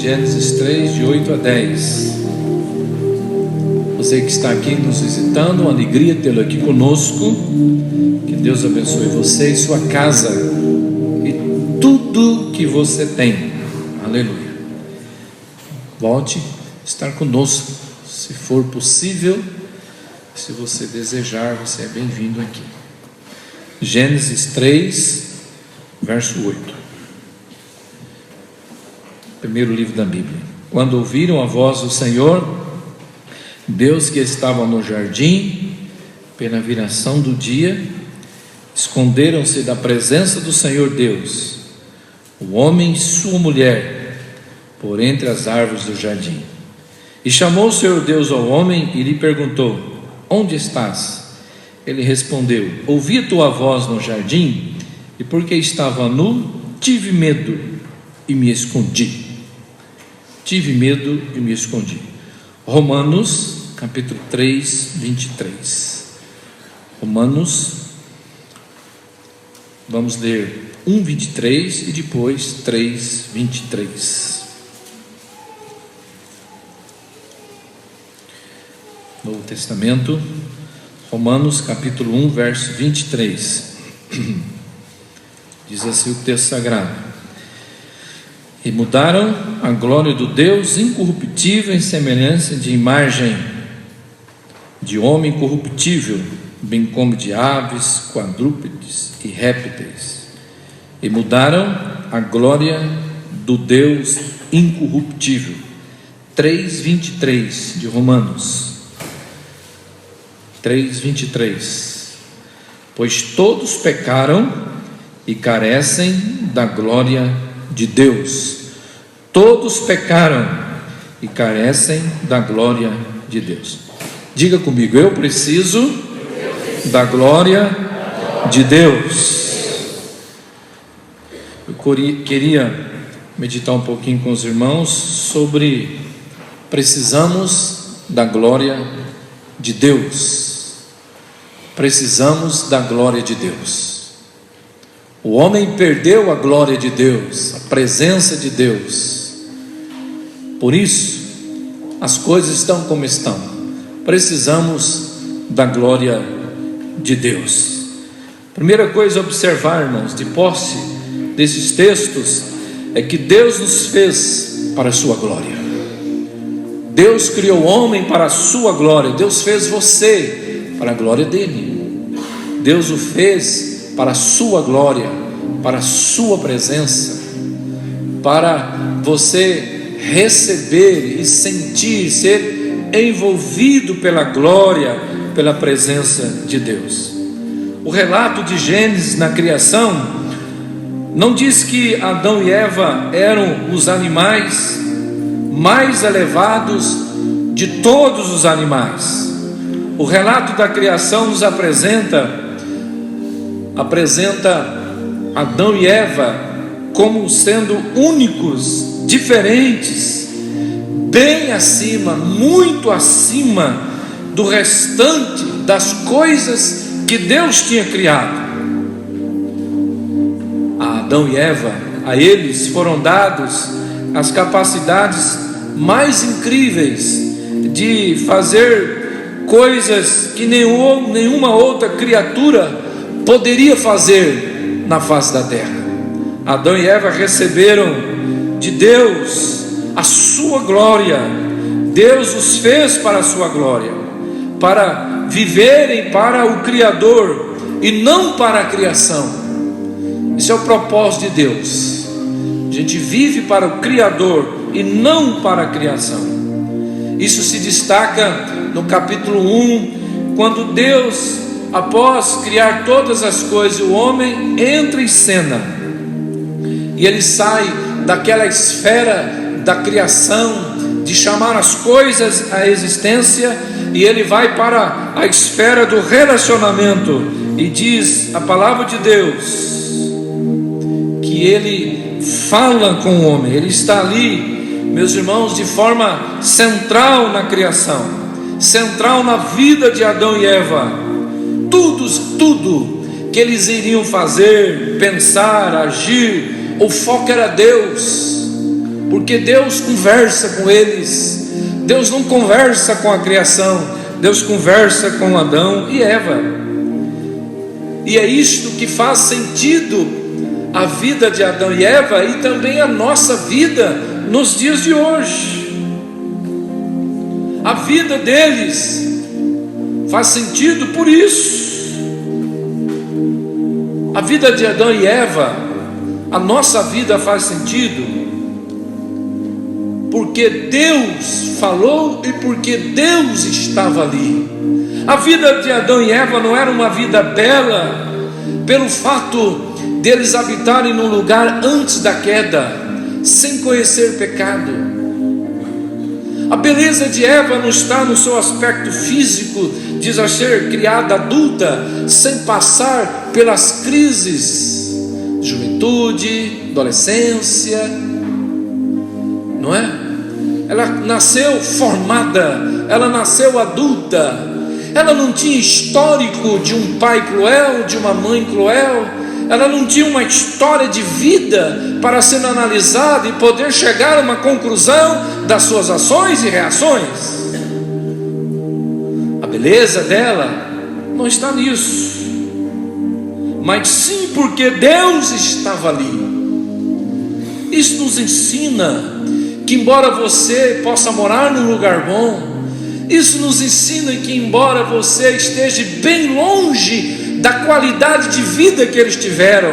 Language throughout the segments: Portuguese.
Gênesis 3, de 8 a 10. Você que está aqui nos visitando, uma alegria tê-lo aqui conosco. Que Deus abençoe você e sua casa e tudo que você tem. Aleluia. Volte a estar conosco, se for possível. Se você desejar, você é bem-vindo aqui. Gênesis 3, verso 8. Primeiro livro da Bíblia. Quando ouviram a voz do Senhor, Deus que estava no jardim, pela viração do dia, esconderam-se da presença do Senhor Deus, o homem e sua mulher, por entre as árvores do jardim. E chamou o Senhor Deus ao homem e lhe perguntou: onde estás? Ele respondeu: ouvi a tua voz no jardim, e porque estava nu, tive medo e me escondi. Tive medo e me escondi. Romanos, capítulo 3, 23. Romanos, vamos ler 1, 23 e depois 3, 23. Novo Testamento, Romanos, capítulo 1, verso 23. Diz assim o texto sagrado: e mudaram a glória do Deus incorruptível em semelhança de imagem de homem corruptível, bem como de aves, quadrúpedes e répteis. E mudaram a glória do Deus incorruptível. 3:23 de Romanos. 3:23. Pois todos pecaram e carecem da glória de Deus. Todos pecaram e carecem da glória de Deus. Diga comigo: eu preciso da glória de Deus. Eu queria meditar um pouquinho com os irmãos sobre precisamos da glória de Deus. Precisamos da glória de Deus. O homem perdeu a glória de Deus, a presença de Deus. Por isso, as coisas estão como estão. Precisamos da glória de Deus. Primeira coisa a observar, irmãos, de posse desses textos, é que Deus nos fez para a sua glória. Deus criou o homem para a sua glória. Deus fez você para a glória dele. Deus o fez para a sua glória, para a sua presença, para você receber e sentir, ser envolvido pela glória, pela presença de Deus. O relato de Gênesis na criação não diz que Adão e Eva eram os animais mais elevados de todos os animais. O relato da criação nos apresenta Adão e Eva como sendo únicos, diferentes, bem acima, muito acima do restante das coisas que Deus tinha criado. A Adão e Eva, a eles foram dados as capacidades mais incríveis de fazer coisas que nenhuma outra criatura poderia fazer na face da terra. Adão e Eva receberam de Deus a sua glória. Deus os fez para a sua glória, para viverem para o Criador e não para a criação. Esse é o propósito de Deus. A gente vive para o Criador e não para a criação. Isso se destaca no capítulo 1, quando Deus, após criar todas as coisas, o homem entra em cena e ele sai daquela esfera da criação, de chamar as coisas à existência, e ele vai para a esfera do relacionamento, e diz a palavra de Deus que ele fala com o homem. Ele está ali, meus irmãos, de forma central na criação, central na vida de Adão e Eva. Tudo que eles iriam fazer, pensar, agir, o foco era Deus. porque Deus conversa com eles. Deus não conversa com a criação, Deus conversa com Adão e Eva. E é isto que faz sentido a vida de Adão e Eva e também a nossa vida nos dias de hoje. A vida deles faz sentido por isso. A vida de Adão e Eva, a nossa vida faz sentido porque Deus falou e porque Deus estava ali. A vida de Adão e Eva não era uma vida bela pelo fato deles habitarem num lugar antes da queda, sem conhecer pecado. A beleza de Eva não está no seu aspecto físico, de já ser criada adulta, sem passar pelas crises de juventude, adolescência, não é? Ela nasceu formada, ela nasceu adulta, ela não tinha histórico de um pai cruel, de uma mãe cruel, ela não tinha uma história de vida para ser analisada e poder chegar a uma conclusão das suas ações e reações. A beleza dela não está nisso, mas sim porque Deus estava ali. Isso nos ensina que embora você possa morar num lugar bom, isso nos ensina que embora você esteja bem longe da qualidade de vida que eles tiveram,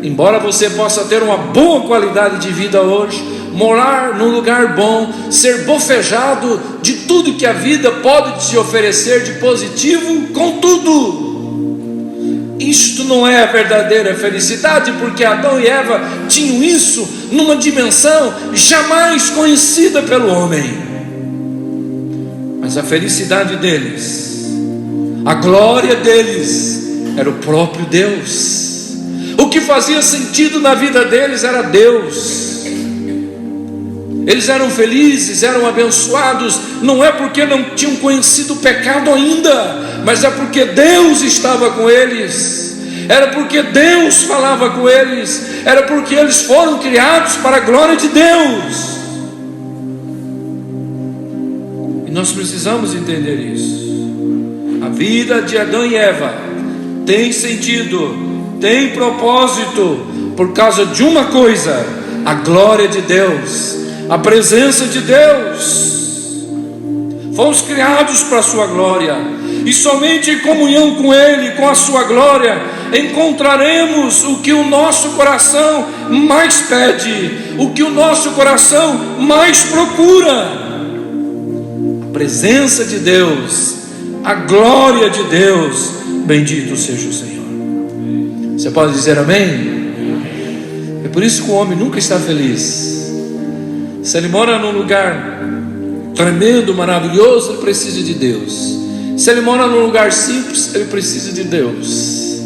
embora você possa ter uma boa qualidade de vida hoje, morar num lugar bom, ser bofejado de tudo que a vida pode te oferecer de positivo, contudo, isto não é a verdadeira felicidade, porque Adão e Eva tinham isso numa dimensão jamais conhecida pelo homem. Mas a felicidade deles, a glória deles, era o próprio Deus. O que fazia sentido na vida deles era Deus. Eles eram felizes, eram abençoados, não é porque não tinham conhecido o pecado ainda, mas é porque Deus estava com eles, era porque Deus falava com eles, era porque eles foram criados para a glória de Deus. E nós precisamos entender isso. A vida de Adão e Eva tem sentido, tem propósito, por causa de uma coisa: a glória de Deus, a presença de Deus. Fomos criados para a sua glória, e somente em comunhão com Ele, com a sua glória, encontraremos o que o nosso coração mais pede, o que o nosso coração mais procura: a presença de Deus, a glória de Deus. Bendito seja o Senhor. Você pode dizer amém? É por isso que o homem nunca está feliz. Se ele mora num lugar tremendo, maravilhoso, ele precisa de Deus. Se ele mora num lugar simples, ele precisa de Deus.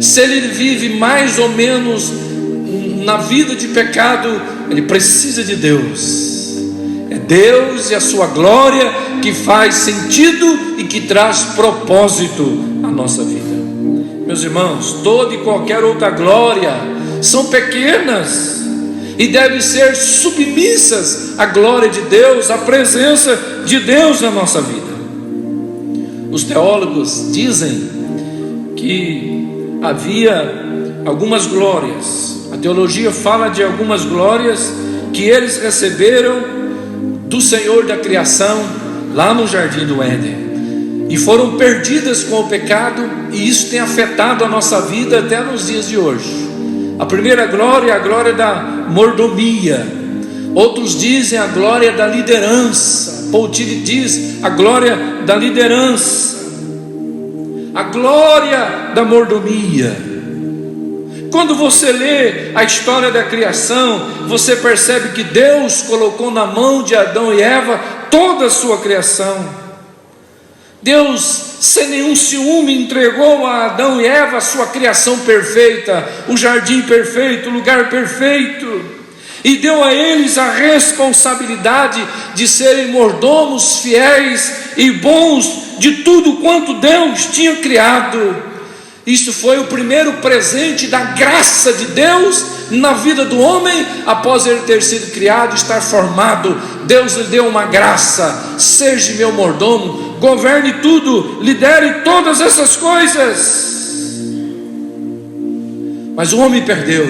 Se ele vive mais ou menos na vida de pecado, ele precisa de Deus. É Deus e a sua glória que faz sentido e que traz propósito à nossa vida. Meus irmãos, toda e qualquer outra glória são pequenas e devem ser submissas à glória de Deus, à presença de Deus na nossa vida. Os teólogos dizem que havia algumas glórias. A teologia fala de algumas glórias que eles receberam do Senhor da criação lá no Jardim do Éden, e foram perdidas com o pecado, e isso tem afetado a nossa vida até nos dias de hoje. A primeira glória é a glória da mordomia. Outros dizem a glória da liderança. Paul Tillich diz a glória da liderança, a glória da mordomia. Quando você lê a história da criação, você percebe que Deus colocou na mão de Adão e Eva toda a sua criação. Deus, sem nenhum ciúme, entregou a Adão e Eva a sua criação perfeita, o jardim perfeito, o lugar perfeito, e deu a eles a responsabilidade de serem mordomos fiéis e bons de tudo quanto Deus tinha criado. Isso foi o primeiro presente da graça de Deus na vida do homem, após ele ter sido criado, estar formado. Deus lhe deu uma graça: seja meu mordomo, governe tudo, lidere todas essas coisas. Mas o homem perdeu,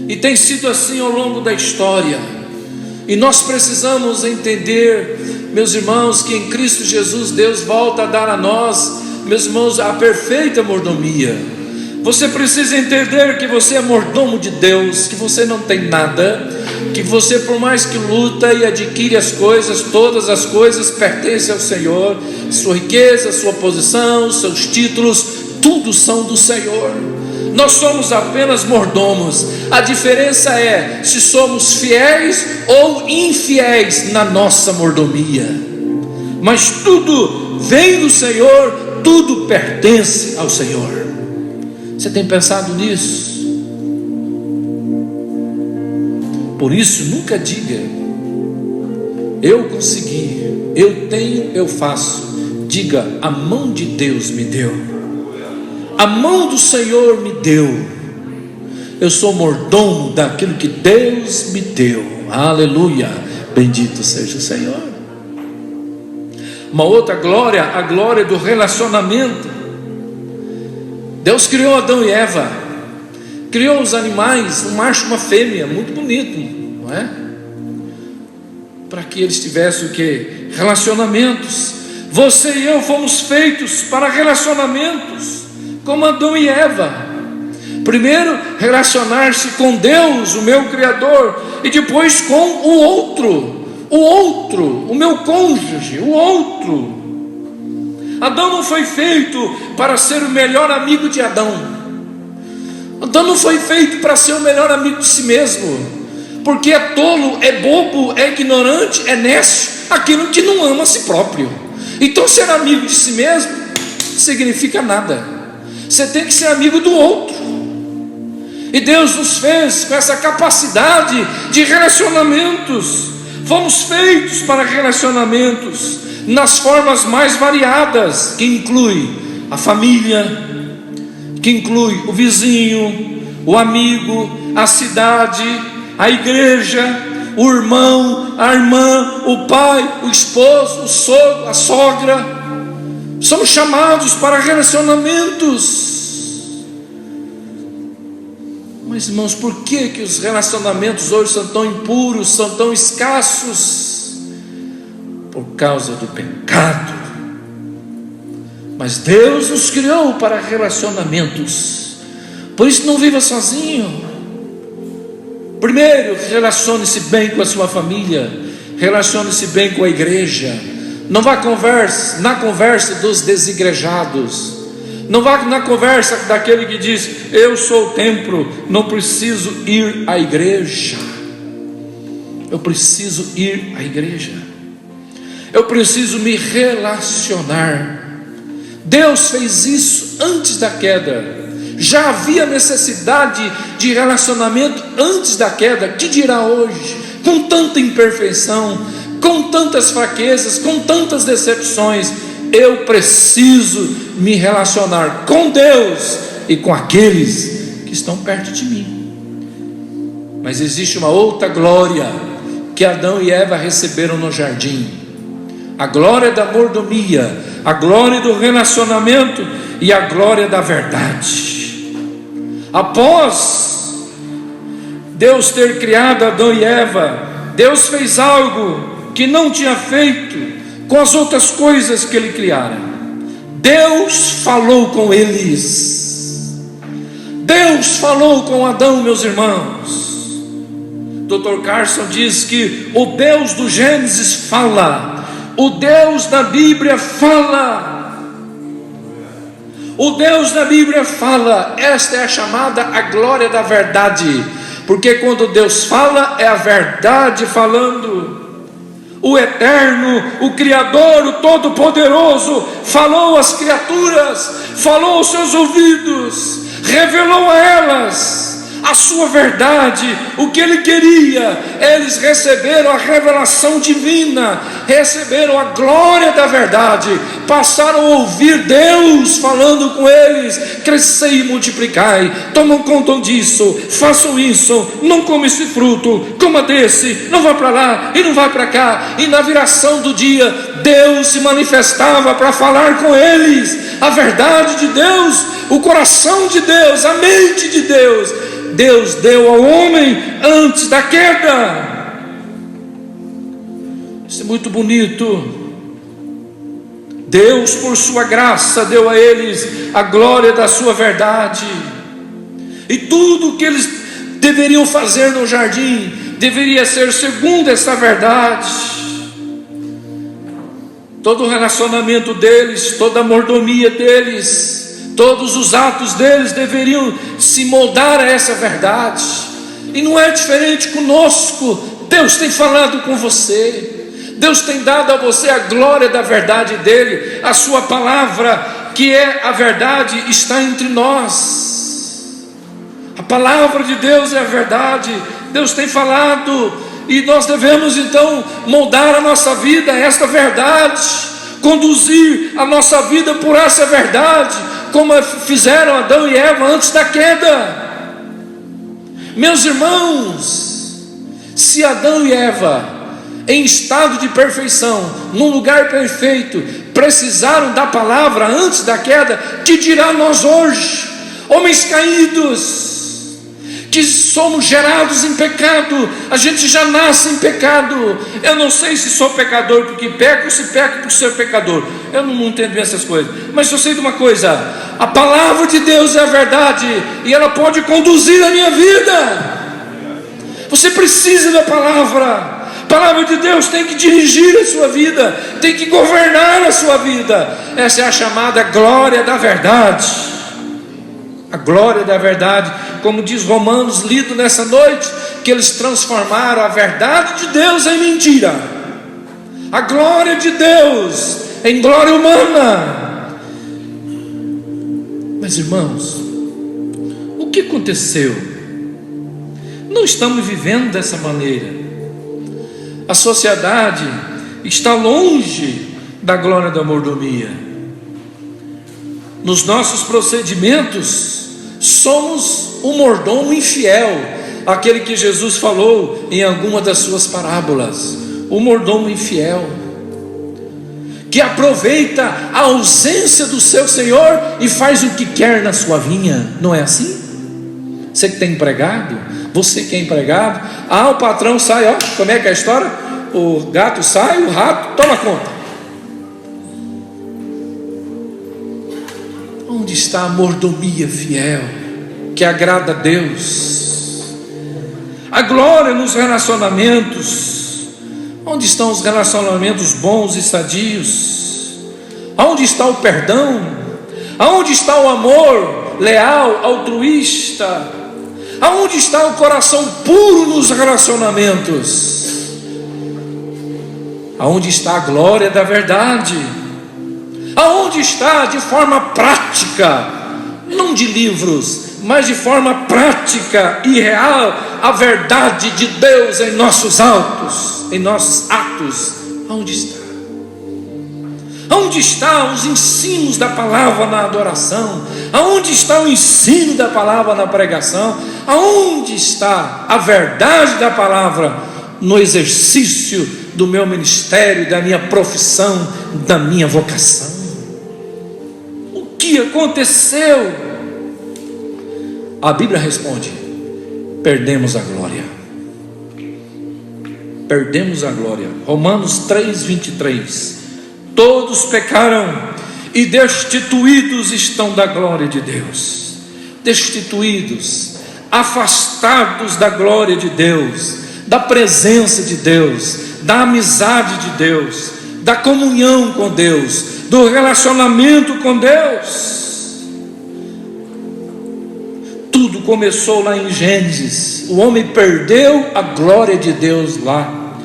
e tem sido assim ao longo da história. E nós precisamos entender, meus irmãos, que em Cristo Jesus Deus volta a dar a nós, meus irmãos, a perfeita mordomia. Você precisa entender que você é mordomo de Deus, que você não tem nada, que você, por mais que luta e adquire as coisas, todas as coisas pertencem ao Senhor. Sua riqueza, sua posição, seus títulos, tudo são do Senhor. Nós somos apenas mordomos. A diferença é se somos fiéis ou infiéis na nossa mordomia. Mas tudo vem do Senhor, tudo pertence ao Senhor. Você tem pensado nisso? Por isso, nunca diga: eu consegui, eu tenho, eu faço. Diga: a mão de Deus me deu, a mão do Senhor me deu. Eu sou mordomo daquilo que Deus me deu. Aleluia, bendito seja o Senhor. Uma outra glória, a glória do relacionamento. Deus criou Adão e Eva, criou os animais, um macho e uma fêmea, muito bonito, não é? Para que eles tivessem o que? Relacionamentos. Você e eu fomos feitos para relacionamentos, como Adão e Eva. Primeiro, relacionar-se com Deus, o meu Criador, e depois com o outro, o meu cônjuge, o outro. Adão não foi feito para ser o melhor amigo de Adão. Adão não foi feito para ser o melhor amigo de si mesmo, porque é tolo, é bobo, é ignorante, é nécio aquilo que não ama a si próprio. Então ser amigo de si mesmo significa nada. Você tem que ser amigo do outro. E Deus nos fez com essa capacidade de relacionamentos. Fomos feitos para relacionamentos nas formas mais variadas, que inclui a família, que inclui o vizinho, o amigo, a cidade, a igreja, o irmão, a irmã, o pai, o esposo, o sogro, a sogra. Somos chamados para relacionamentos. Mas, irmãos, por que os relacionamentos hoje são tão impuros, são tão escassos? Por causa do pecado. Mas Deus nos criou para relacionamentos. Por isso não viva sozinho. Primeiro, relacione-se bem com a sua família, relacione-se bem com a igreja. Não vá na conversa dos desigrejados. Não vá na conversa daquele que diz: eu sou o templo, não preciso ir à igreja. Eu preciso ir à igreja. Eu preciso me relacionar. Deus fez isso antes da queda. Já havia necessidade de relacionamento antes da queda. Que dirá hoje, com tanta imperfeição, com tantas fraquezas, com tantas decepções? Eu preciso me relacionar com Deus e com aqueles que estão perto de mim. Mas existe uma outra glória que Adão e Eva receberam no jardim: a glória da mordomia, a glória do relacionamento e a glória da verdade. Após Deus ter criado Adão e Eva, Deus fez algo que não tinha feito com as outras coisas que Ele criara. Deus falou com eles. Deus falou com Adão, meus irmãos. Dr. Carson diz que o Deus do Gênesis fala, o Deus da Bíblia fala. O Deus da Bíblia fala. Esta é a chamada a glória da verdade, porque quando Deus fala, é a verdade falando. O Eterno, o Criador, o Todo-Poderoso falou às criaturas, falou aos seus ouvidos, revelou a elas a sua verdade, o que ele queria. Eles receberam a revelação divina, receberam a glória da verdade, passaram a ouvir Deus falando com eles: crescei e multiplicai, tomam conta disso, façam isso, não come esse fruto, coma desse, não vá para lá e não vá para cá. E na viração do dia, Deus se manifestava para falar com eles a verdade de Deus, o coração de Deus, a mente de Deus. Deus deu ao homem antes da queda. Isso é muito bonito. Deus, por sua graça, deu a eles a glória da sua verdade, e tudo o que eles deveriam fazer no jardim deveria ser segundo essa verdade. Todo o relacionamento deles, toda a mordomia deles, todos os atos deles deveriam se moldar a essa verdade. E não é diferente conosco. Deus tem falado com você, Deus tem dado a você a glória da verdade dele. A sua palavra, que é a verdade, está entre nós. A palavra de Deus é a verdade. Deus tem falado, e nós devemos então moldar a nossa vida a esta verdade, conduzir a nossa vida por essa verdade, como fizeram Adão e Eva antes da queda. Meus irmãos, se Adão e Eva, em estado de perfeição, num lugar perfeito, precisaram da palavra antes da queda, que dirá nós hoje, homens caídos, que somos gerados em pecado? A gente já nasce em pecado. Eu não sei se sou pecador porque peco, ou se peco por ser pecador. Eu não entendo bem essas coisas, mas eu sei de uma coisa: a palavra de Deus é a verdade, e ela pode conduzir a minha vida. Você precisa da palavra. A palavra de Deus tem que dirigir a sua vida, tem que governar a sua vida. Essa é a chamada glória da verdade. A glória da verdade, como diz Romanos, lido nessa noite, que eles transformaram a verdade de Deus em mentira, a glória de Deus em glória humana. Mas irmãos, o que aconteceu? Não estamos vivendo dessa maneira. A sociedade está longe da glória da mordomia. Nos nossos procedimentos, somos o mordomo infiel, aquele que Jesus falou em alguma das suas parábolas, o mordomo infiel, que aproveita a ausência do seu Senhor e faz o que quer na sua vinha. Não é assim? Você que tem empregado, você que é empregado, o patrão sai, como é que é a história? O gato sai, o rato toma conta. Onde está a mordomia fiel, que agrada a Deus? A glória nos relacionamentos. Onde estão os relacionamentos bons e sadios? Aonde está o perdão? Aonde está o amor leal, altruísta? Aonde está o coração puro nos relacionamentos? Aonde está a glória da verdade? Aonde está, de forma prática, não de livros, mas de forma prática e real, a verdade de Deus em nossos atos, em nossos atos? Aonde está? Aonde estão os ensinos da palavra na adoração? Aonde está o ensino da palavra na pregação? Aonde está a verdade da palavra no exercício do meu ministério, da minha profissão, da minha vocação? O que aconteceu? A Bíblia responde: perdemos a glória. Perdemos a glória. Romanos 3:23. Todos pecaram e destituídos estão da glória de Deus. Destituídos, afastados da glória de Deus, da presença de Deus, da amizade de Deus, da comunhão com Deus, do relacionamento com Deus. Tudo começou lá em Gênesis. O homem perdeu a glória de Deus lá.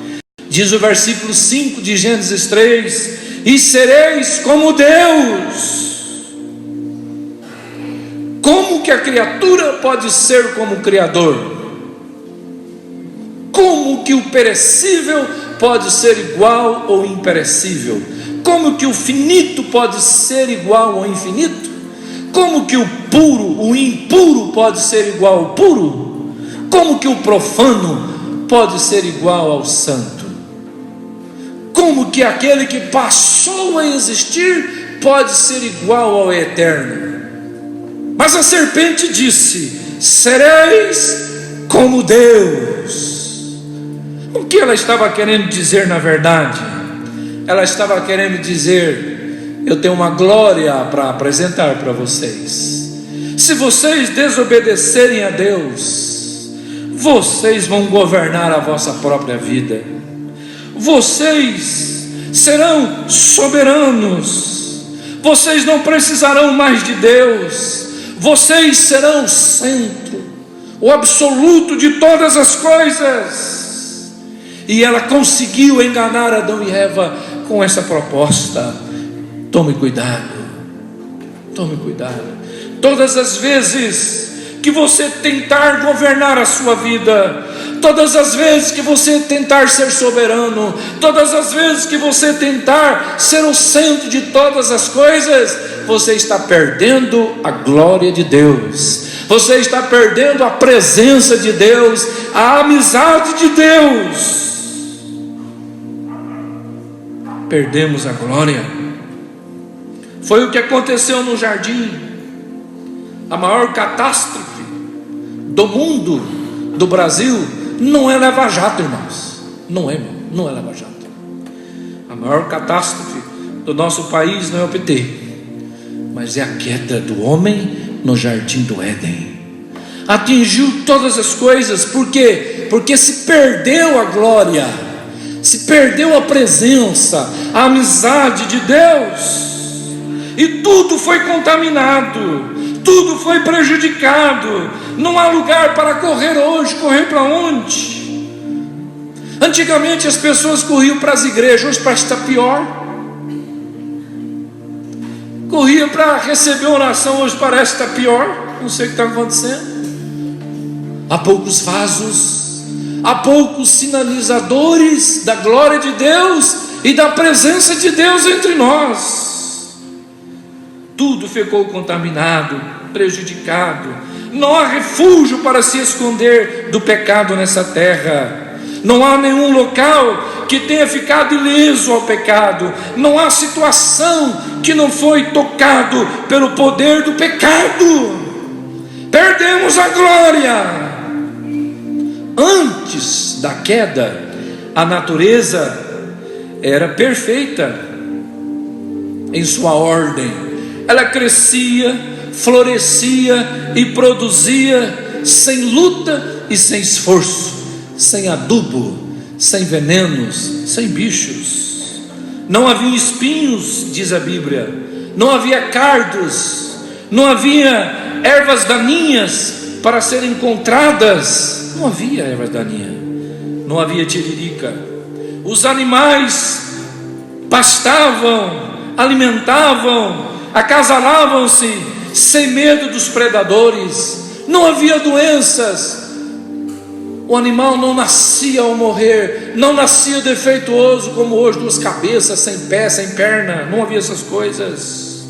Diz o versículo 5 de Gênesis 3: e sereis como Deus, Como que a criatura pode ser como o Criador? Como que o perecível pode ser igual ou imperecível? Como que o finito pode ser igual ao infinito? Como que o puro, o impuro pode ser igual ao puro? Como que o profano pode ser igual ao santo? Como que aquele que passou a existir pode ser igual ao eterno? Mas a serpente disse: sereis como Deus. O que ela estava querendo dizer na verdade? Ela estava querendo dizer: eu tenho uma glória para apresentar para vocês. Se vocês desobedecerem a Deus, vocês vão governar a vossa própria vida. Vocês serão soberanos. Vocês não precisarão mais de Deus. Vocês serão o centro, o absoluto de todas as coisas. E ela conseguiu enganar Adão e Eva com essa proposta. Tome cuidado, tome cuidado. Todas as vezes que você tentar governar a sua vida, todas as vezes que você tentar ser soberano, todas as vezes que você tentar ser o centro de todas as coisas, você está perdendo a glória de Deus. Você está perdendo a presença de Deus, a amizade de Deus. Perdemos a glória. Foi o que aconteceu no jardim. A maior catástrofe do mundo, do Brasil, não é Lava Jato, irmãos. Não é Lava Jato. A maior catástrofe do nosso país não é o PT, mas é a queda do homem no jardim do Éden. Atingiu todas as coisas. Por quê? Porque se perdeu a glória, se perdeu a presença, a amizade de Deus, e tudo foi contaminado, tudo foi prejudicado. Não há lugar para correr hoje. Correr para onde? Antigamente as pessoas corriam para as igrejas, hoje parece que está pior. Corria para receber oração, hoje parece que está pior. Não sei o que está acontecendo. Há poucos vasos, há poucos sinalizadores da glória de Deus e da presença de Deus entre nós. Tudo ficou contaminado, prejudicado. Não há refúgio para se esconder do pecado nessa terra. Não há nenhum local que tenha ficado ileso ao pecado. Não há situação que não foi tocado pelo poder do pecado. Perdemos a glória. Antes da queda, a natureza era perfeita em sua ordem. Ela crescia, florescia e produzia sem luta e sem esforço, sem adubo, sem venenos, sem bichos. Não havia espinhos, diz a Bíblia, não havia cardos, não havia ervas daninhas para serem encontradas. Não havia ervas daninhas, não havia tiririca. Os animais pastavam, alimentavam, acasalavam-se sem medo dos predadores. Não havia doenças. O animal não nascia ao morrer, não nascia defeituoso como hoje, duas cabeças, sem pé, sem perna. Não havia essas coisas.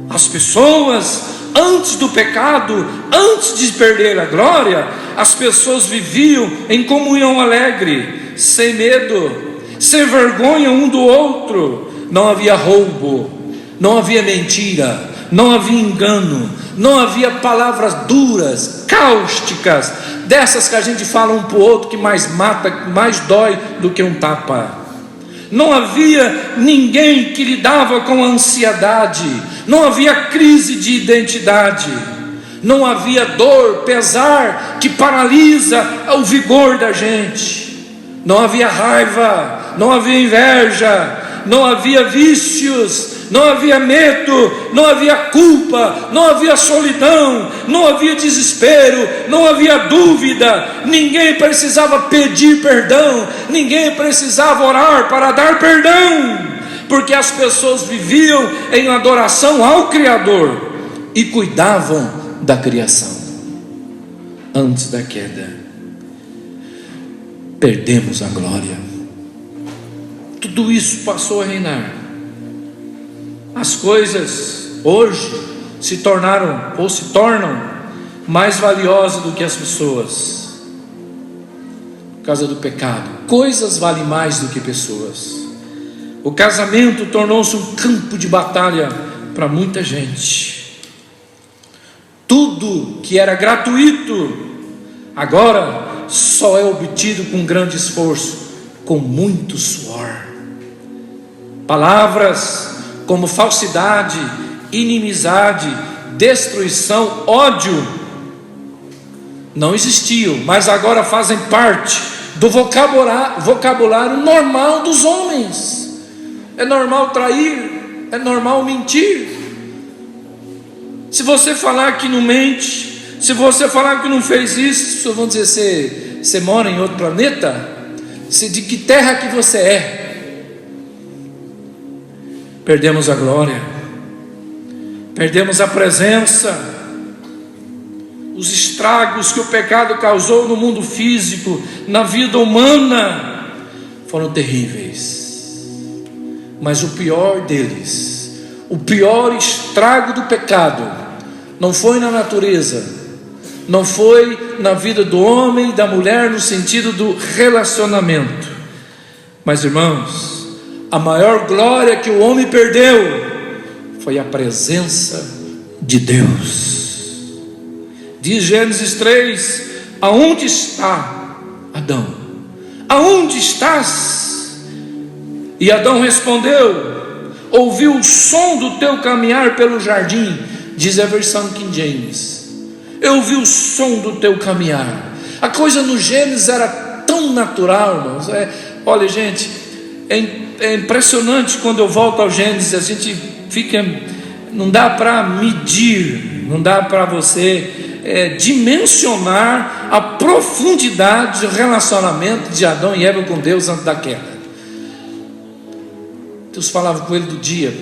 As pessoas, antes do pecado, antes de perder a glória, as pessoas viviam em comunhão alegre, sem medo, sem vergonha um do outro. Não havia roubo, não havia mentira, não havia engano, não havia palavras duras, cáusticas, dessas que a gente fala um para o outro, que mais mata, mais dói do que um tapa. Não havia ninguém que lidava com a ansiedade, não havia crise de identidade, não havia dor, pesar que paralisa o vigor da gente, não havia raiva, não havia inveja, não havia vícios, não havia medo, não havia culpa, não havia solidão, não havia desespero, não havia dúvida. Ninguém precisava pedir perdão, ninguém precisava orar para dar perdão, porque as pessoas viviam em adoração ao Criador e cuidavam da criação, antes da queda. Perdemos a glória. Tudo isso passou a reinar. As coisas hoje se tornaram ou se tornam mais valiosas do que as pessoas, por causa do pecado. Coisas valem mais do que pessoas. O casamento tornou-se um campo de batalha para muita gente. Tudo que era gratuito agora só é obtido com grande esforço, com muito suor. Palavras como falsidade, inimizade, destruição, ódio não existiam, mas agora fazem parte do vocabulário normal dos homens. É normal trair, é normal mentir. Se você falar que não mente, se você falar que não fez isso, as pessoas vão dizer: você mora em outro planeta? De que terra que você é? Perdemos a glória, perdemos a presença. Os estragos que o pecado causou no mundo físico, na vida humana, foram terríveis. Mas o pior deles, o pior estrago do pecado, não foi na natureza, não foi na vida do homem e da mulher no sentido do relacionamento. Mas, irmãos, a maior glória que o homem perdeu foi a presença de Deus. Diz Gênesis 3: aonde está Adão? Aonde estás? E Adão respondeu: ouvi o som do teu caminhar pelo jardim. Diz a versão King James: eu ouvi o som do teu caminhar. A coisa no Gênesis era tão natural, irmãos. Olha, gente, é impressionante. Quando eu volto ao Gênesis, a gente fica, não dá para medir, não dá para você dimensionar a profundidade do relacionamento de Adão e Eva com Deus antes da queda. Deus falava com ele do dia,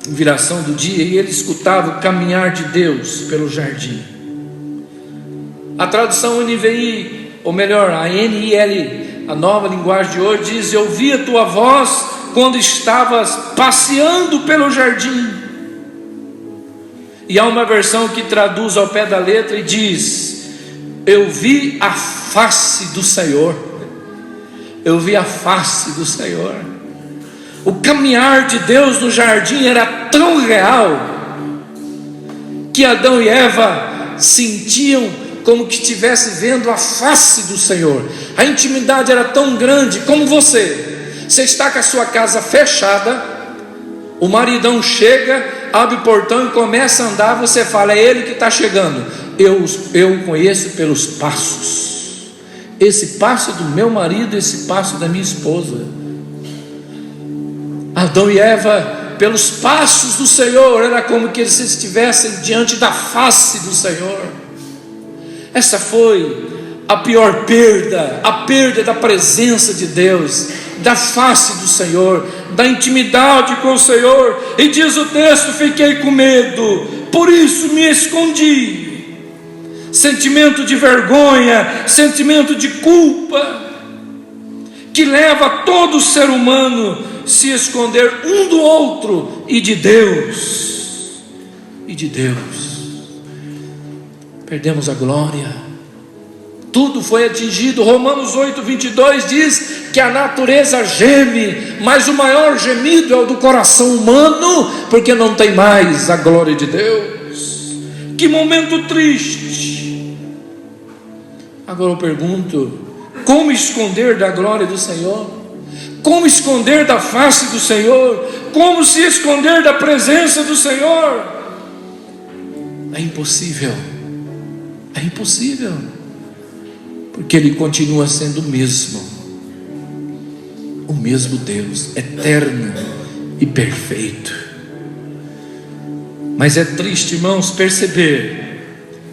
viração do dia, e ele escutava o caminhar de Deus pelo jardim. A tradução NVI, ou melhor, a NIL, a nova linguagem de hoje, diz: eu ouvi a tua voz quando estavas passeando pelo jardim. E há uma versão que traduz ao pé da letra e diz: eu vi a face do Senhor. Eu vi a face do Senhor. O caminhar de Deus no jardim era tão real que Adão e Eva sentiam como que estivesse vendo a face do Senhor. A intimidade era tão grande como você está com a sua casa fechada, o maridão chega, abre o portão e começa a andar, você fala: é ele que está chegando. Eu o conheço pelos passos. Esse passo do meu marido, esse passo da minha esposa. Adão e Eva, pelos passos do Senhor, era como que eles estivessem diante da face do Senhor. Essa foi a pior perda, a perda da presença de Deus, da face do Senhor, da intimidade com o Senhor. E diz o texto: fiquei com medo, por isso me escondi. Sentimento de vergonha, sentimento de culpa, que leva todo ser humano a se esconder um do outro e de Deus. E de Deus. Perdemos a glória. Tudo foi atingido. Romanos 8:22 diz que a natureza geme, mas o maior gemido é o do coração humano, porque não tem mais a glória de Deus. Que momento triste. Agora eu pergunto: como esconder da glória do Senhor? Como esconder da face do Senhor? Como se esconder da presença do Senhor? É impossível. É impossível. Porque Ele continua sendo o mesmo Deus, eterno e perfeito. Mas é triste, irmãos, perceber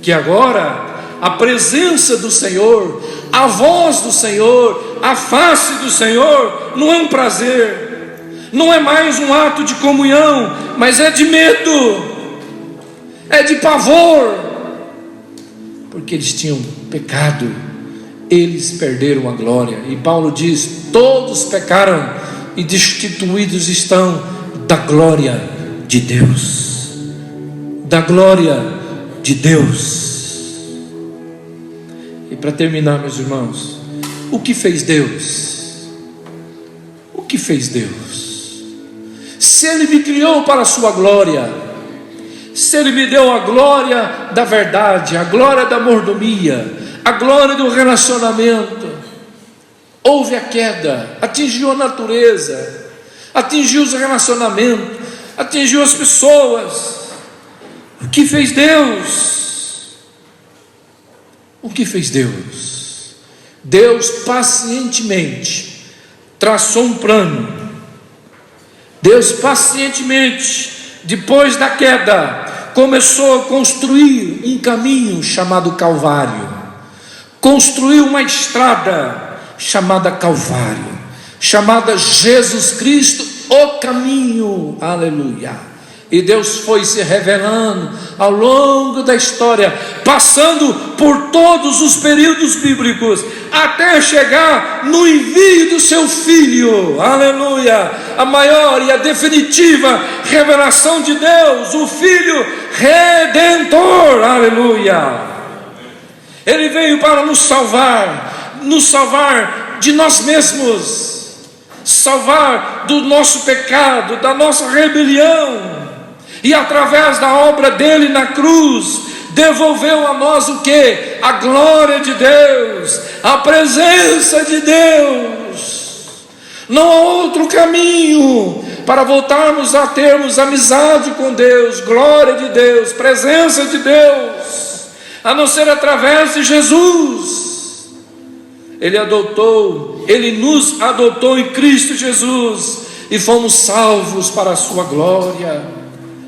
que agora a presença do Senhor, a voz do Senhor, a face do Senhor não é um prazer, não é mais um ato de comunhão, mas é de medo, é de pavor, porque eles tinham pecado, eles perderam a glória. E Paulo diz: todos pecaram e destituídos estão da glória de Deus. Da glória de Deus. E para terminar, meus irmãos, o que fez Deus? O que fez Deus? Se Ele me criou para a sua glória, se Ele me deu a glória da verdade, a glória da mordomia, a glória do relacionamento, houve a queda, atingiu a natureza, atingiu os relacionamentos, atingiu as pessoas. O que fez Deus? O que fez Deus? Deus pacientemente traçou um plano. Deus pacientemente, depois da queda, começou a construir um caminho chamado Calvário. Construiu uma estrada chamada Calvário, chamada Jesus Cristo, o caminho. Aleluia. E Deus foi se revelando ao longo da história, passando por todos os períodos bíblicos, até chegar no envio do seu Filho. Aleluia. A maior e a definitiva revelação de Deus, o Filho Redentor. Aleluia. Ele veio para nos salvar de nós mesmos, salvar do nosso pecado, da nossa rebelião. E através da obra dele na cruz, devolveu a nós o que? A glória de Deus, a presença de Deus. Não há outro caminho para voltarmos a termos amizade com Deus, glória de Deus, presença de Deus, a não ser através de Jesus. Ele nos adotou em Cristo Jesus e fomos salvos para a sua glória.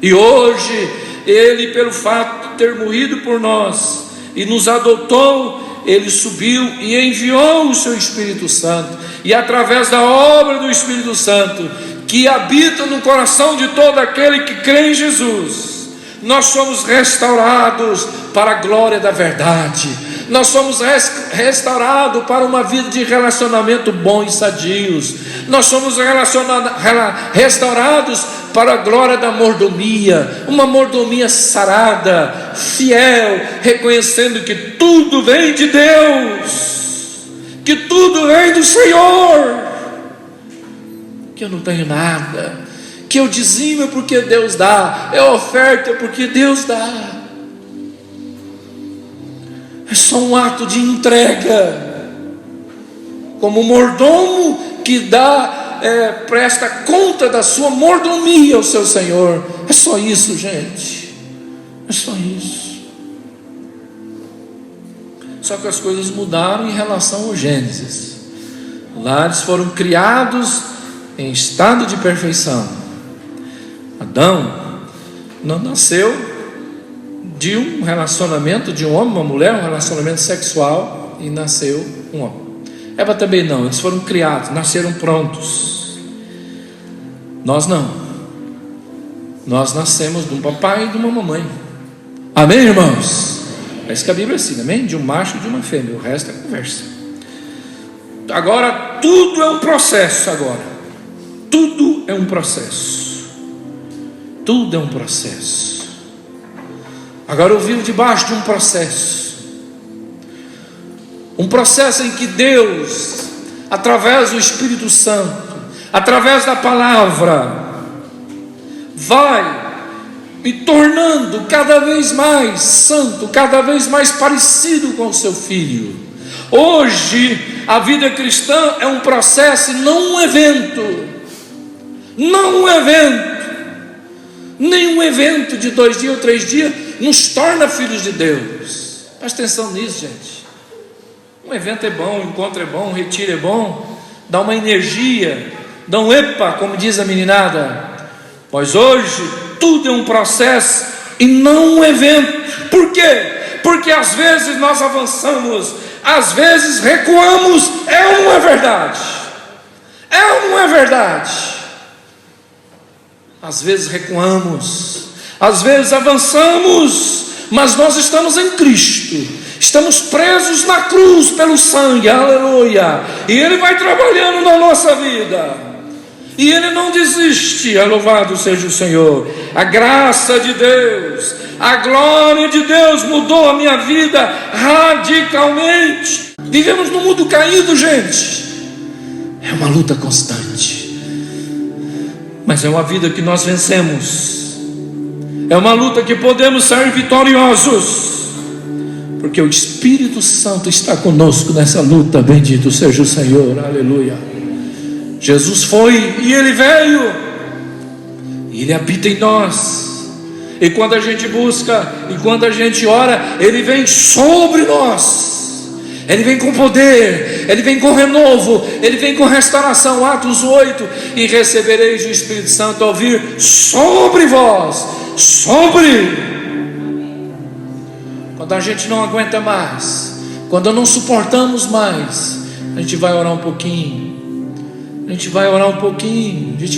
E hoje, Ele, pelo fato de ter morrido por nós e nos adotou, Ele subiu e enviou o seu Espírito Santo. E através da obra do Espírito Santo, que habita no coração de todo aquele que crê em Jesus, nós somos restaurados para a glória da verdade. Nós somos restaurados para uma vida de relacionamento bom e sadios. Nós somos restaurados para a glória da mordomia, uma mordomia sarada, fiel, reconhecendo que tudo vem de Deus, que tudo vem do Senhor, que eu não tenho nada, que eu dizimo porque Deus dá, eu oferto porque Deus dá. É só um ato de entrega, como mordomo que presta conta da sua mordomia ao seu Senhor. É só isso, gente, é só isso. Só que as coisas mudaram em relação ao Gênesis. Lá eles foram criados em estado de perfeição. Adão não nasceu de um relacionamento de um homem, uma mulher, um relacionamento sexual, e nasceu um homem. Eva também não, eles foram criados, nasceram prontos. Nós não. Nós nascemos de um papai e de uma mamãe. Amém, irmãos? É isso que a Bíblia ensina, amém? De um macho e de uma fêmea, o resto é conversa. Agora, tudo é um processo agora. Tudo é um processo. Tudo é um processo. Agora eu vivo debaixo de um processo em que Deus, através do Espírito Santo, através da palavra, vai me tornando cada vez mais santo, cada vez mais parecido com o seu Filho. Hoje a vida cristã é um processo e não um evento. Não um evento. Nenhum evento de 2 dias ou 3 dias nos torna filhos de Deus. Presta atenção nisso, gente. Um evento é bom, um encontro é bom, um retiro é bom, dá uma energia, dá um epa, como diz a meninada. Pois hoje tudo é um processo e não um evento. Por quê? Porque às vezes nós avançamos, às vezes recuamos. É ou não é verdade? É ou não é verdade? Às vezes recuamos, às vezes avançamos, mas nós estamos em Cristo, Estamos presos na cruz pelo sangue, aleluia. E Ele vai trabalhando na nossa vida, e Ele não desiste. Louvado seja o Senhor. A graça de Deus, a glória de Deus mudou a minha vida radicalmente. Vivemos num mundo caído, gente. É uma luta constante, mas é uma vida que nós vencemos. É uma luta que podemos ser vitoriosos, porque o Espírito Santo está conosco nessa luta. Bendito seja o Senhor, aleluia. Jesus foi e Ele veio, e Ele habita em nós. E quando a gente busca, e quando a gente ora, Ele vem sobre nós. Ele vem com poder, Ele vem com renovo, Ele vem com restauração. Atos 8, e recebereis o Espírito Santo ao vir sobre vós. Quando a gente não aguenta mais, quando não suportamos mais, a gente vai orar um pouquinho, a gente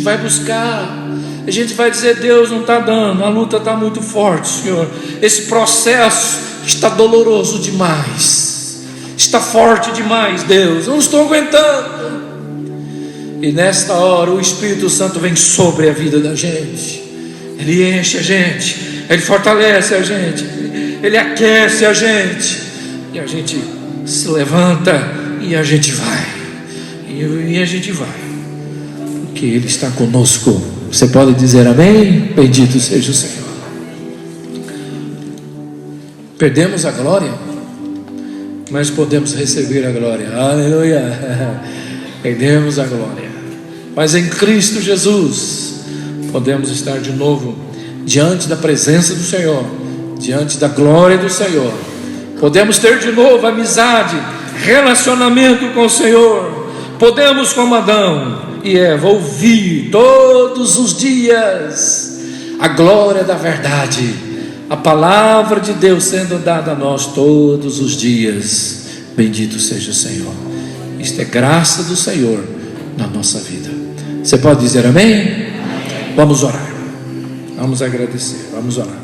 vai buscar, a gente vai dizer: Deus, não está dando, a luta está muito forte, Senhor, esse processo está doloroso demais, está forte demais, Deus, eu não estou aguentando. E nesta hora o Espírito Santo vem sobre a vida da gente, Ele enche a gente, Ele fortalece a gente, Ele aquece a gente, e a gente se levanta, e a gente vai, porque Ele está conosco. Você pode dizer amém? Bendito seja o Senhor. Perdemos a glória, mas podemos receber a glória, aleluia. Perdemos a glória, mas em Cristo Jesus podemos estar de novo diante da presença do Senhor, diante da glória do Senhor. Podemos ter de novo amizade, relacionamento com o Senhor. Podemos, como Adão e Eva, ouvir todos os dias a glória da verdade, a palavra de Deus sendo dada a nós todos os dias. Bendito seja o Senhor. Isto é graça do Senhor na nossa vida. Você pode dizer amém? Vamos orar, vamos agradecer, vamos orar.